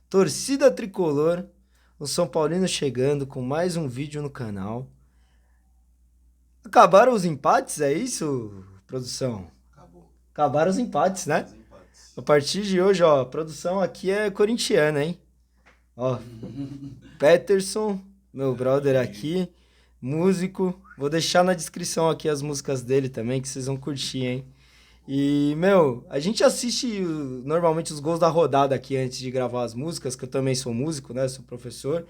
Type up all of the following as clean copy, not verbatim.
Torcida Tricolor, o São Paulino chegando com mais um vídeo no canal. Acabaram os empates, é isso, produção? Acabou. Acabaram os empates, né? Os empates. A partir de hoje, ó, a produção aqui é corintiana, hein? Ó, Peterson, meu brother aqui, músico. Vou deixar na descrição aqui as músicas dele também, que vocês vão curtir, hein? E, meu, a gente assiste normalmente os gols da rodada aqui antes de gravar as músicas, que eu também sou músico, né? Sou professor.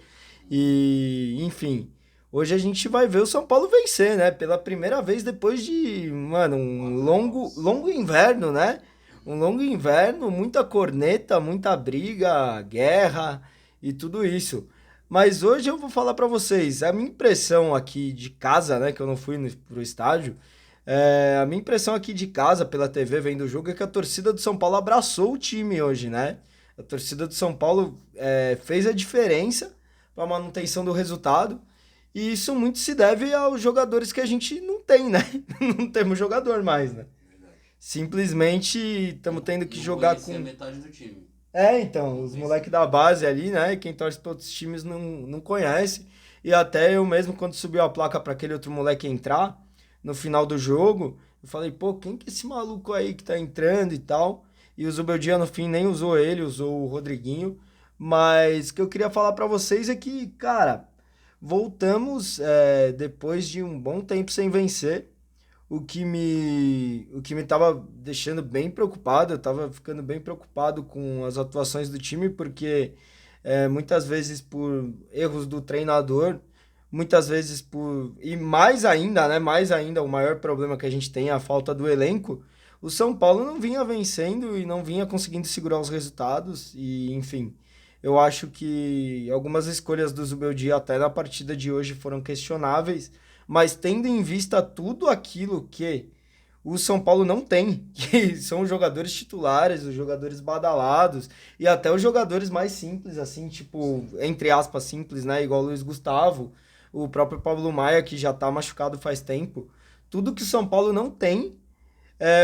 E, enfim, hoje a gente vai ver o São Paulo vencer, né? Pela primeira vez depois de, mano, um 4 longo, jogos. longo inverno, né? Um longo inverno, muita corneta, muita briga, guerra e tudo isso. Mas hoje eu vou falar pra vocês, a minha impressão aqui de casa, né, que eu não fui pro estádio, a minha impressão aqui de casa, pela TV, vendo o jogo, é que a torcida do São Paulo abraçou o time hoje, né? A torcida do São Paulo fez a diferença para a manutenção do resultado. E isso muito se deve aos jogadores que a gente não tem, né? Não temos jogador mais, né? Verdade. Simplesmente estamos tendo que Não jogar conhecia com. metade do time. Então, Não os conhecia. moleques da base ali, né? Quem torce para outros times não conhece. E até eu mesmo, quando subiu a placa para aquele outro moleque entrar no final do jogo, eu falei, pô, quem que é esse maluco aí que tá entrando e tal? E o Zubeldia no fim nem usou ele, usou o Rodriguinho. Mas o que eu queria falar para vocês é que, cara, voltamos depois de um bom tempo sem vencer. O que me tava deixando bem preocupado, eu tava ficando bem preocupado com as atuações do time, porque muitas vezes por erros do treinador, muitas vezes por. E mais ainda, né? Mais ainda, o maior problema que a gente tem é a falta do elenco. O São Paulo não vinha vencendo e não vinha conseguindo segurar os resultados, e enfim. Eu acho que algumas escolhas do Zubeldia até na partida de hoje foram questionáveis, mas tendo em vista tudo aquilo que o São Paulo não tem, que são os jogadores titulares, os jogadores badalados e até os jogadores mais simples, assim, tipo, Sim. entre aspas, simples, né? Igual o Luiz Gustavo, o próprio Pablo Maia, que já tá machucado faz tempo. Tudo que o São Paulo não tem,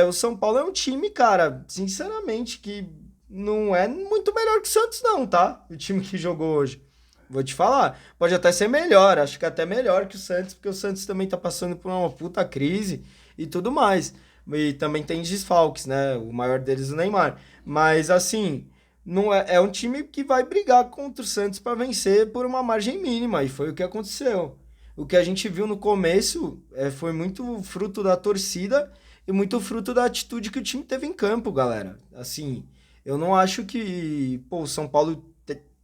o São Paulo é um time, cara, sinceramente, que não é muito melhor que o Santos, não, tá? O time que jogou hoje. Vou te falar. Pode até ser melhor, acho que até melhor que o Santos, porque o Santos também tá passando por uma puta crise e tudo mais. E também tem desfalques, né? O maior deles, o Neymar. Mas assim, não é um time que vai brigar contra o Santos para vencer por uma margem mínima, e foi o que aconteceu. O que a gente viu no começo foi muito fruto da torcida e muito fruto da atitude que o time teve em campo, galera. Assim, eu não acho que, pô, o São Paulo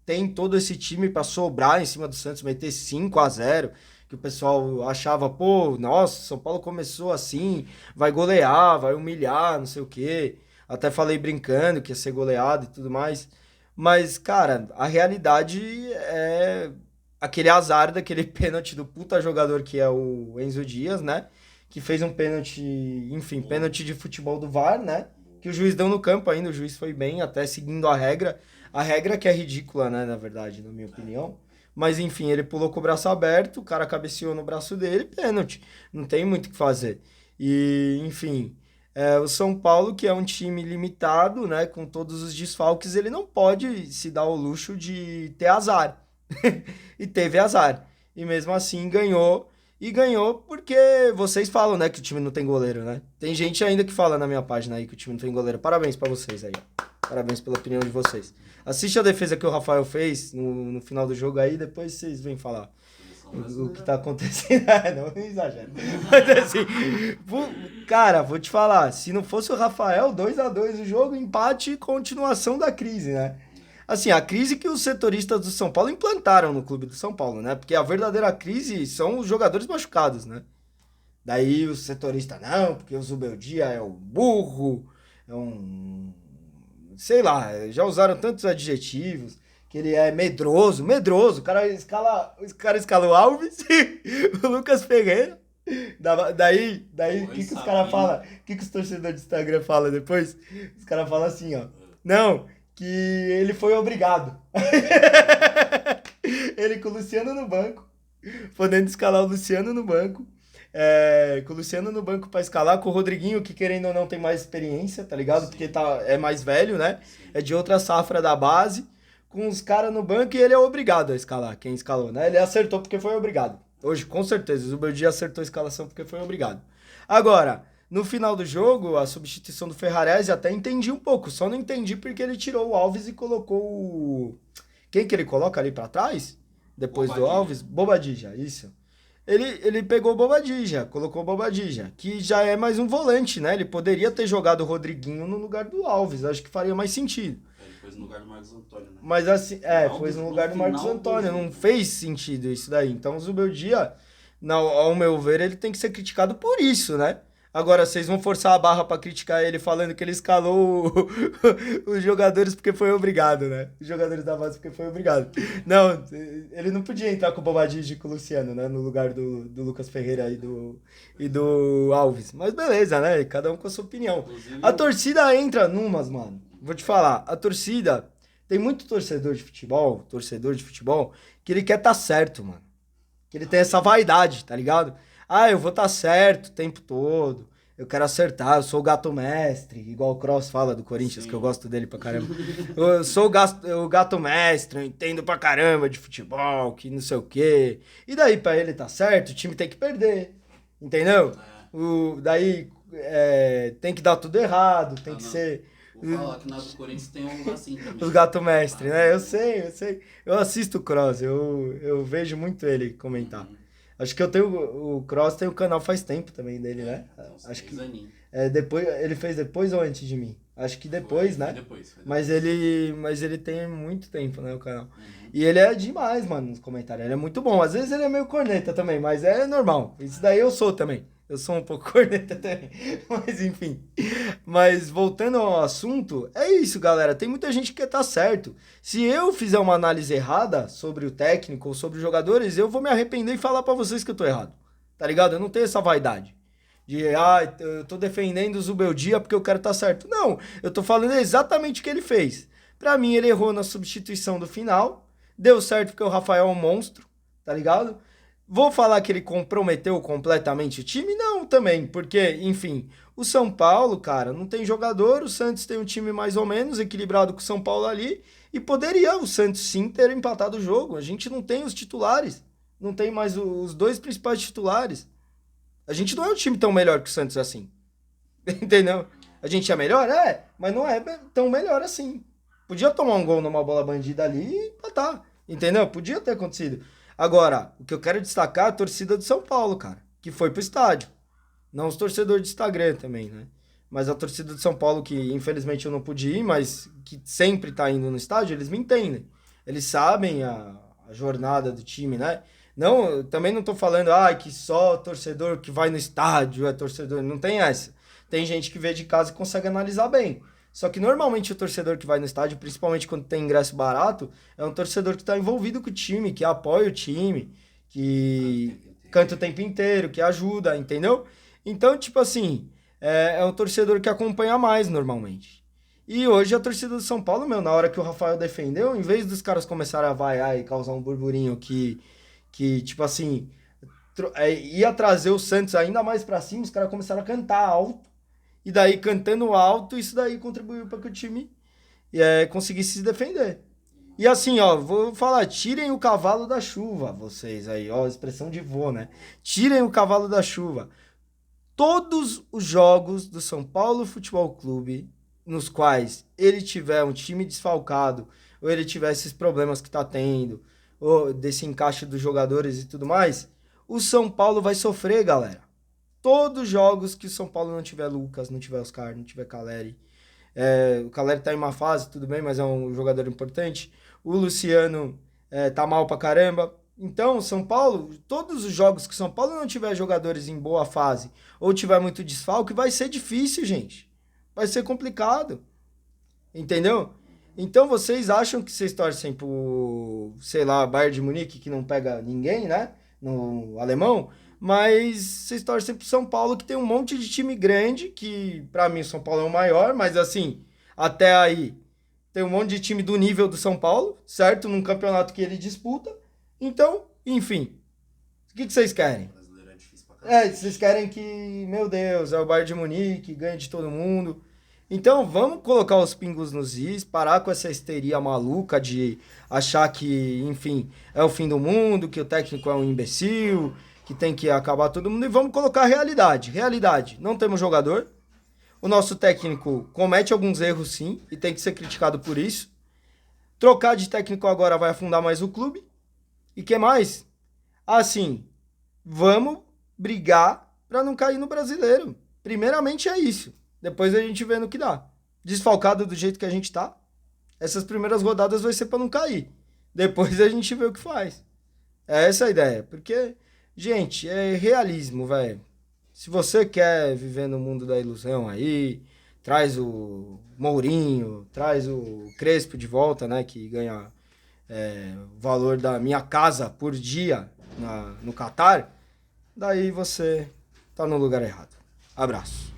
tem todo esse time para sobrar em cima do Santos, meter 5-0, que o pessoal achava, pô, nossa, São Paulo começou assim, vai golear, vai humilhar, não sei o quê. Até falei brincando que ia ser goleado e tudo mais. Mas, cara, a realidade é aquele azar daquele pênalti do puta jogador que é o Enzo Dias, né? Que fez um pênalti, enfim, Bobo. pênalti de futebol do VAR, né? Que o Bobo. juiz deu no campo ainda, o juiz foi bem, até seguindo a regra. A regra que é ridícula, né, na verdade, na minha É. opinião. Mas enfim, ele pulou com o braço aberto, o cara cabeceou no braço dele, pênalti. Não tem muito o que fazer. E, enfim, o São Paulo, que é um time limitado, né, com todos os desfalques, ele não pode se dar o luxo de ter azar. E teve azar. E mesmo assim ganhou. E ganhou porque vocês falam, né, que o time não tem goleiro, né? Tem gente ainda que fala na minha página aí que o time não tem goleiro. Parabéns pra vocês aí. Parabéns pela opinião de vocês. Assiste a defesa que o Rafael fez no final do jogo aí, depois vocês vêm falar Seleção o que brasileira, tá pô. acontecendo. Não exagera. Mas assim, cara, vou te falar, se não fosse o Rafael, 2-2 o jogo, empate e continuação da crise, né? Assim, a crise que os setoristas do São Paulo implantaram no clube do São Paulo, né? Porque a verdadeira crise são os jogadores machucados, né? Daí o setorista, não, porque o Zubeldia é o burro, é um. Sei lá, já usaram tantos adjetivos, que ele é medroso, medroso. O cara escala o Alves, o Lucas Ferreira. Daí, o Pô, e que, que os caras sabendo. falam? O que, que os torcedores do Instagram falam depois? Os caras falam assim, ó. Não, que ele foi obrigado. Ele com o Luciano no banco, podendo escalar o Luciano no banco. Com o Luciano no banco pra escalar, com o Rodriguinho, que querendo ou não tem mais experiência, tá ligado? Porque Sim, é mais velho, né? sim. É de outra safra da base. com os caras no banco e ele é obrigado a escalar, quem escalou, né? Ele acertou porque foi obrigado. Hoje, com certeza, o Zubeldia acertou a escalação porque foi obrigado. Agora, no final do jogo, a substituição do Ferrarese até entendi um pouco, só não entendi porque ele tirou o Alves e colocou o... Quem que ele coloca ali pra trás? Depois do Bobadilla. Alves? Bobadilla, isso. Ele pegou o Bobadilla, colocou o Bobadilla, que já é mais um volante, né? Ele poderia ter jogado o Rodriguinho no lugar do Alves, acho que faria mais sentido. Ele pôs no lugar do Marcos Antônio, né? Mas assim, foi no lugar do Marcos final do Antônio, não jogo. fez sentido isso daí. Então o Zubeldia, ao meu ver, ele tem que ser criticado por isso, né? Agora, vocês vão forçar a barra pra criticar ele falando que ele escalou os jogadores porque foi obrigado, né? Os jogadores da base porque foi obrigado. Não, ele não podia entrar com o Bobadilla e com o Luciano, né? No lugar do Lucas Ferreira e do Alves. Mas beleza, né? Cada um com a sua opinião. Inclusive, A torcida entra numas, mano. Vou te falar, a torcida... Tem muito torcedor de futebol, que ele quer tá certo, mano. Que ele tem essa vaidade, tá ligado? Ah, eu vou estar certo o tempo todo. Eu quero acertar, eu sou o gato mestre, igual o Cross fala do Corinthians, sim. que eu gosto dele pra caramba. Eu sou o gato mestre, eu entendo pra caramba de futebol, que não sei o quê. E daí, pra ele tá certo, o time tem que perder. Entendeu? Daí tem que dar tudo errado, tem que não. ser. Vou falar que na do Corinthians tem uns assim também. Os gato mestre, né? Eu sei. Eu assisto o Cross, eu vejo muito ele comentar. Uhum. Acho que o Cross tem o canal faz tempo também dele, né? Então, uns Acho 3 que aninhos. depois, ele fez depois ou antes de mim? Acho que depois, Foi né? depois. Mas ele tem muito tempo, né, o canal. Uhum. E ele é demais, mano, nos comentários. Ele é muito bom. Às vezes ele é meio corneta também, mas é normal. Isso daí eu sou também. Eu sou um pouco corneta também. Mas enfim. Mas voltando ao assunto, é isso, galera. Tem muita gente que quer estar certo. Se eu fizer uma análise errada sobre o técnico ou sobre os jogadores, eu vou me arrepender e falar pra vocês que eu tô errado. Tá ligado? Eu não tenho essa vaidade. Eu tô defendendo o Zubeldia porque eu quero estar certo. Não, eu tô falando exatamente o que ele fez. Pra mim, ele errou na substituição do final. Deu certo porque o Rafael é um monstro, tá ligado? Vou falar que ele comprometeu completamente o time? Não, também, porque, enfim, o São Paulo, cara, não tem jogador, o Santos tem um time mais ou menos equilibrado com o São Paulo ali, e poderia o Santos sim ter empatado o jogo. A gente não tem os titulares, não tem mais os dois principais titulares. A gente não é um time tão melhor que o Santos assim. Entendeu? A gente é melhor? É, mas não é tão melhor assim. Podia tomar um gol numa bola bandida ali e empatar. Entendeu? Podia ter acontecido. Agora, o que eu quero destacar é a torcida do São Paulo, cara, que foi pro estádio. Não os torcedores de Instagram também, né? Mas a torcida de São Paulo, que infelizmente eu não pude ir, mas que sempre tá indo no estádio, eles me entendem. Eles sabem a jornada do time, né? Não, eu também não tô falando, que só torcedor que vai no estádio é torcedor. Não tem essa. Tem gente que vê de casa e consegue analisar bem. Só que normalmente o torcedor que vai no estádio, principalmente quando tem ingresso barato, é um torcedor que está envolvido com o time, que apoia o time, que canta o tempo inteiro, que ajuda, entendeu? Então, tipo assim, é um torcedor que acompanha mais normalmente. E hoje a torcida do São Paulo, meu, na hora que o Rafael defendeu, em vez dos caras começarem a vaiar e causar um burburinho que tipo assim, ia trazer o Santos ainda mais pra cima, os caras começaram a cantar alto. E daí, cantando alto, isso daí contribuiu para que o time conseguisse se defender. E assim, ó, vou falar, tirem o cavalo da chuva, vocês aí, ó, expressão de vô, né? Tirem o cavalo da chuva. Todos os jogos do São Paulo Futebol Clube, nos quais ele tiver um time desfalcado, ou ele tiver esses problemas que tá tendo, ou desse encaixe dos jogadores e tudo mais, o São Paulo vai sofrer, galera. Todos os jogos que o São Paulo não tiver Lucas, não tiver Oscar, não tiver Caleri. O Caleri tá em uma fase, tudo bem, mas é um jogador importante. O Luciano tá mal pra caramba. Então, o São Paulo, todos os jogos que o São Paulo não tiver jogadores em boa fase ou tiver muito desfalque, vai ser difícil, gente. Vai ser complicado. Entendeu? Então, vocês acham que vocês torcem pro, sei lá, Bayern de Munique, que não pega ninguém, né? No alemão. Mas vocês torcem pro São Paulo, que tem um monte de time grande, que pra mim o São Paulo é o maior, mas assim, até aí tem um monte de time do nível do São Paulo, certo? Num campeonato que ele disputa. Então, enfim, o que vocês querem? O brasileiro é difícil pra caramba. Vocês querem que, meu Deus, é o Bayern de Munique, ganhe de todo mundo. Então, vamos colocar os pingos nos is, parar com essa histeria maluca de achar que, enfim, é o fim do mundo, que o técnico é um imbecil, que tem que acabar todo mundo, e vamos colocar a realidade. Realidade, não temos jogador, o nosso técnico comete alguns erros sim, e tem que ser criticado por isso. Trocar de técnico agora vai afundar mais o clube. E que mais? Assim, vamos brigar para não cair no brasileiro. Primeiramente é isso. Depois a gente vê no que dá. Desfalcado do jeito que a gente tá, essas primeiras rodadas vai ser para não cair. Depois a gente vê o que faz. É essa a ideia. Porque, gente, é realismo, velho. Se você quer viver no mundo da ilusão aí, traz o Mourinho, traz o Crespo de volta, né? Que ganha o valor da minha casa por dia no Catar. Daí você tá no lugar errado. Abraço.